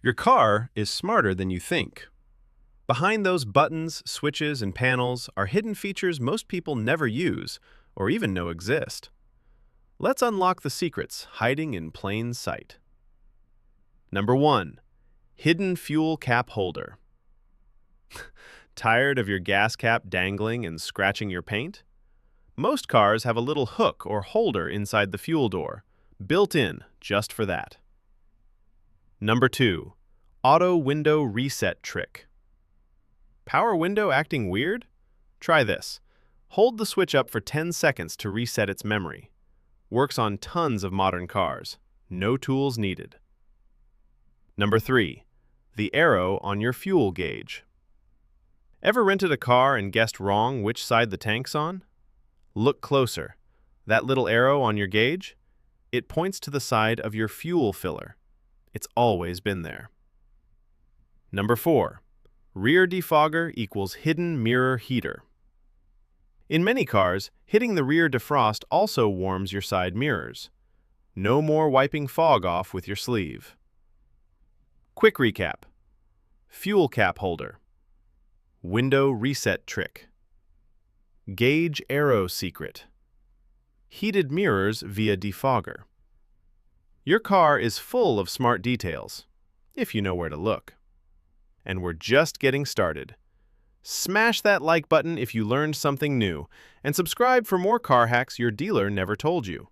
Your car is smarter than you think. Behind those buttons, switches, and panels are hidden features most people never use or even know exist. Let's unlock the secrets hiding in plain sight. Number 1. Hidden fuel cap holder. Tired of your gas cap dangling and scratching your paint? Most cars have a little hook or holder inside the fuel door, built in just for that. Number 2. Auto window reset trick. Power window acting weird? Try this. Hold the switch up for 10 seconds to reset its memory. Works on tons of modern cars. No tools needed. Number 3. The arrow on your fuel gauge. Ever rented a car and guessed wrong which side the tank's on? Look closer. That little arrow on your gauge? It points to the side of your fuel filler. It's always been there. Number 4. Rear defogger equals hidden mirror heater. In many cars, hitting the rear defrost also warms your side mirrors. No more wiping fog off with your sleeve. Quick recap. Fuel cap holder. Window reset trick. Gauge arrow secret. Heated mirrors via defogger. Your car is full of smart details, if you know where to look. And we're just getting started. Smash that like button if you learned something new, and subscribe for more car hacks your dealer never told you.